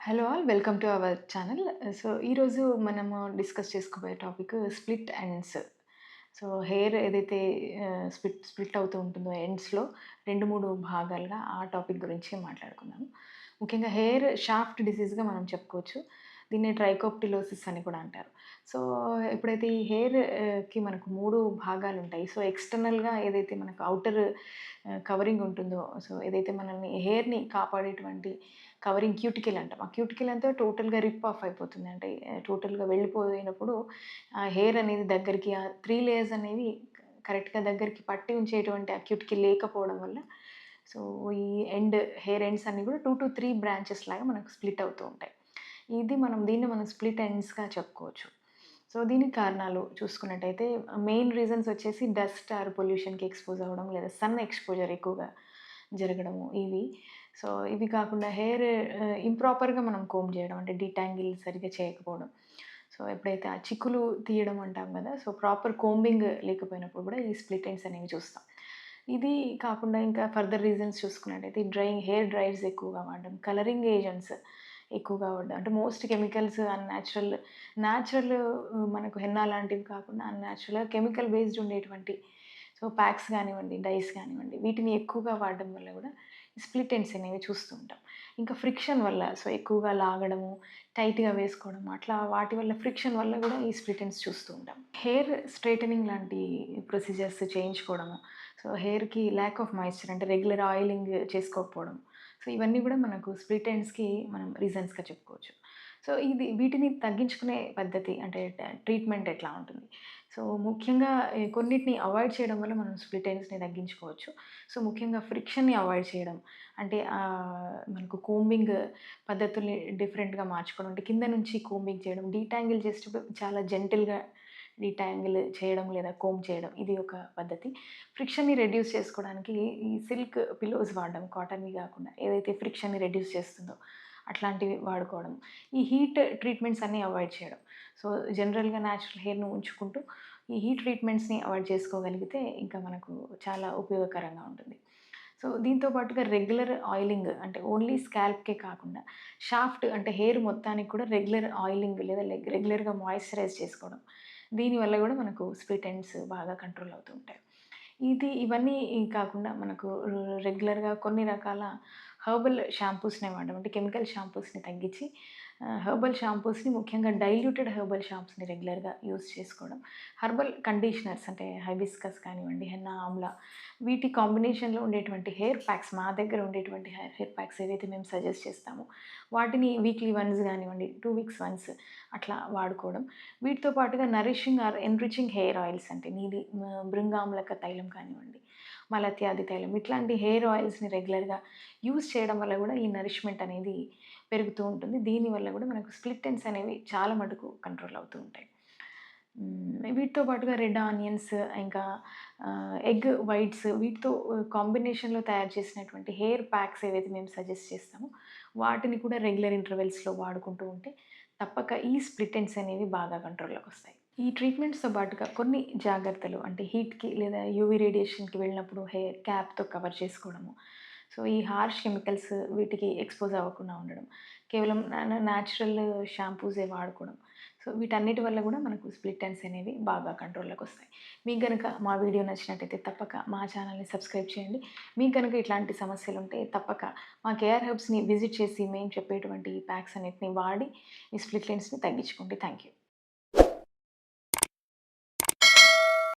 Hello all welcome to our channel. So, ఈరోజు మనము discuss చేసుకోబోయే topic split ends. So, hair ఏదైతే split split అవుతూ ఉంటుందో ఎండ్స్‌లో 2, 3 భాగాలుగా ఆ టాపిక్ గురించి మాట్లాడుకుందాం. ముఖ్యంగా హెయిర్ షాఫ్ట్ డిసీజ్‌గా మనం చెప్పుకోవచ్చు. దీన్ని ట్రైకోప్టిలోసిస్ అని కూడా అంటారు. సో, ఎప్పుడైతే ఈ హెయిర్ కి మనకు 3 భాగాలుంటాయి. సో, ఎక్స్‌టర్నల్‌గా ఏదైతే మనకు ఔటర్ కవరింగ్ ఉంటుందో, సో, ఏదైతే మనల్ని హెయిర్‌ని కాపాడేటువంటి కవరింగ్ క్యూటికల్ అంటాం. ఆ క్యూటికల్ అంతా టోటల్‌గా రిప్ ఆఫ్ అయిపోతుంది. అంటే టోటల్‌గా వెళ్ళిపోయినప్పుడు ఆ హెయిర్ అనేది దగ్గరికి ఆ 3 లేయర్స్ అనేవి కరెక్ట్‌గా దగ్గరికి పట్టి ఉంచేటువంటి ఆ క్యూటికల్ లేకపోవడం వల్ల సో, ఈ హెయిర్ ఎండ్స్ అన్నీ కూడా 2-3 బ్రాంచెస్ లాగా మనకు స్ప్లిట్ అవుతూ ఉంటాయి. దీన్ని మనం స్ప్లిట్ ఎండ్స్‌గా చెప్పుకోవచ్చు. సో, దీనికి కారణాలు చూసుకున్నట్టయితే మెయిన్ రీజన్స్ వచ్చేసి డస్ట్ ఆర్ పొల్యూషన్‌కి ఎక్స్‌పోజ్ అవ్వడం, లేదా సన్ ఎక్స్‌పోజర్ ఎక్కువగా జరగడము ఇవి. సో, ఇవి కాకుండా హెయిర్ ఇంప్రాపర్‌గా మనం కోంబ్ చేయడం అంటే డీటాంగిల్ సరిగ్గా చేయకపోవడం. సో, ఎప్పుడైతే ఆ చిక్కులు తీయడం అంటాం గదా! సో, ప్రాపర్ కోంబింగ్ లేకపోయినప్పుడు గూడా ఈ స్ప్లిట్ ఎండ్స్ అనేవి చూస్తాం. ఇది కాకుండా ఇంకా ఫర్దర్ రీజన్స్ చూసుకున్నట్టయితే హెయిర్ డ్రైయర్స్ ఎక్కువగా వాడడం, కలరింగ్ ఏజెంట్స్ ఎక్కువగా వాడడం. అంటే మోస్ట్ కెమికల్స్ న్యాచురల్ మనకు హెన్నా లాంటివి కాకుండా అన్‌న్యాచురల్‌గా కెమికల్ బేస్డ్ ఉండేటువంటి సో, ప్యాక్స్ గానివ్వండి, డైస్ గానివ్వండి, వీటిని ఎక్కువగా వాడడం వల్ల గూడా స్ప్లిట్ ఎండ్స్ అనేవి చూస్తూ ఉంటాం. ఇంకా ఫ్రిక్షన్ వల్ల సో, ఎక్కువగా లాగడము, టైట్‌గా వేసుకోవడం అట్లా వాటి వల్ల ఫ్రిక్షన్ వల్ల గూడా ఈ స్ప్లిట్ ఎండ్స్ చూస్తూ ఉంటాం. హెయిర్ స్ట్రెయిటనింగ్ లాంటి ప్రొసీజర్స్ చేయించుకోవడము. సో, హెయిర్‌కి ల్యాక్ ఆఫ్ మాయిశ్చర్ అంటే రెగ్యులర్ ఆయిలింగ్ చేసుకోకపోవడం. సో, ఇవన్నీ గూడా మనకు స్ప్లిట్ ఎండ్స్‌కి మనం రీజన్స్‌గా చెప్పుకోవచ్చు. సో, వీటిని తగ్గించుకునే పద్ధతి అంటే ట్రీట్మెంట్ ఎట్లా ఉంటుంది? సో, ముఖ్యంగా కొన్నిటిని అవాయిడ్ చేయడం వల్ల మనం స్ప్లిట్ ఎండ్స్‌ని తగ్గించుకోవచ్చు. సో, ముఖ్యంగా ఫ్రిక్షన్‌ని అవాయిడ్ చేయడం. అంటే మనకు కోంబింగ్ పద్ధతుల్ని డిఫరెంట్‌గా మార్చుకోవడం. అంటే కింద నుంచి కోంబింగ్ చేయడం. డీటాంగిల్ చేసేటప్పుడు చాలా జెంటిల్‌గా డీటాంగిల్ చేయడం లేదా కోంబ్ చేయడం. ఇది ఒక పద్ధతి. ఫ్రిక్షన్‌ని రెడ్యూస్ చేసుకోవడానికి ఈ సిల్క్ పిల్లోస్ వాడడం కాటన్‌వి గాకుండా. ఏదైతే ఫ్రిక్షన్‌ని రెడ్యూస్ చేస్తుందో అట్లాంటివి వాడుకోవడం. ఈ హీట్ ట్రీట్మెంట్స్ అన్నీ అవాయిడ్ చేయడం. సో, జనరల్‌గా న్యాచురల్ హెయిర్‌ని ఉంచుకుంటూ ఈ హీట్ ట్రీట్మెంట్స్‌ని అవాయిడ్ చేసుకోగలిగితే ఇంకా మనకు చాలా ఉపయోగకరంగా ఉంటుంది. సో, దీంతో పాటుగా రెగ్యులర్ ఆయిలింగ్ అంటే ఓన్లీ స్కాల్ప్‌కే కాకుండా అంటే హెయిర్ మొత్తానికి కూడా రెగ్యులర్ ఆయిలింగ్ లేదా రెగ్యులర్‌గా మాయిశ్చరైజ్ చేసుకోవడం. దీనివల్ల గూడా మనకు స్ప్లిట్ ఎండ్స్ బాగా కంట్రోల్ అవుతూ ఉంటాయి. ఇవన్నీ కాకుండా మనకు రెగ్యులర్‌గా కొన్ని రకాల హెర్బల్ షాంపూస్‌నే వాడడం. అంటే కెమికల్ షాంపూస్‌ని తగ్గించి హెర్బల్ షాంపూస్‌ని ముఖ్యంగా డైల్యూటెడ్ హెర్బల్ షాంపూస్‌ని రెగ్యులర్‌గా యూజ్ చేసుకోవడం. హెర్బల్ కండిషనర్స్ అంటే హైబిస్కస్ కానివ్వండి, హెన్నా, ఆమ్లా వీటి కాంబినేషన్‌లో ఉండేటువంటి హెయిర్ ప్యాక్స్ మా దగ్గర ఉండేటువంటి హెయిర్ ప్యాక్స్ ఏవైతే మేము సజెస్ట్ చేస్తామో వాటిని వీక్లీ వన్స్ గానివ్వండి, 2 వీక్స్ వన్స్ అట్లా వాడుకోవడం. వీటితో పాటుగా nourishing or enriching hair oils అంటే భృంగాములక తైలం కానివ్వండి, మలత్యాది తైలం ఇట్లాంటి హెయిర్ ఆయిల్స్‌ని రెగ్యులర్‌గా యూజ్ చేయడం వల్ల గూడా ఈ నరిష్మెంట్ అనేది పెరుగుతూ ఉంటుంది. దీనివల్ల గూడా మనకు స్ప్లిట్ ఎండ్స్ అనేవి చాలా మటుకు కంట్రోల్ అవుతూ ఉంటాయి. వీటితో పాటుగా రెడ్ ఆనియన్స్ ఇంకా ఎగ్ వైట్స్ వీటితో కాంబినేషన్‌లో తయారు చేసినటువంటి హెయిర్ ప్యాక్స్ ఏవైతే మేము సజెస్ట్ చేస్తామో, వాటిని కూడా రెగ్యులర్ ఇంటర్వెల్స్‌లో వాడుకుంటూ ఉంటే తప్పక ఈ స్ప్లిట్ ఎండ్స్ అనేవి బాగా కంట్రోల్‌లోకొస్తాయి. ఈ ట్రీట్మెంట్స్‌తో పాటుగా కొన్ని జాగ్రత్తలు అంటే హీట్‌కి లేదా యూవీ రేడియేషన్‌కి వెళ్ళినప్పుడు హెయిర్ క్యాప్‌తో కవర్ చేసుకోవడము. సో, ఈ హార్ష్ కెమికల్స్ వీటికి ఎక్స్‌పోజ్ అవ్వకుండా ఉండడం. కేవలం న్యాచురల్ షాంపూసే వాడుకోవడం. సో, వీటన్నిటి వల్ల గూడా మనకు స్ప్లిట్ ఎండ్స్ అనేవి బాగా కంట్రోల్‌లోకొస్తాయి. మీకు గనక మా వీడియో నచ్చినట్టయితే తప్పక మా ఛానల్‌ని సబ్స్క్రైబ్ చేయండి. మీకు గనక ఇట్లాంటి సమస్యలుంటే తప్పక మా కేఆర్ హెర్బ్స్‌ని విజిట్ చేసి మేము చెప్పేటువంటి ప్యాక్స్ అన్నిటిని వాడి ఈ స్ప్లిట్ ఎండ్స్‌ని తగ్గించుకోండి. Thank you.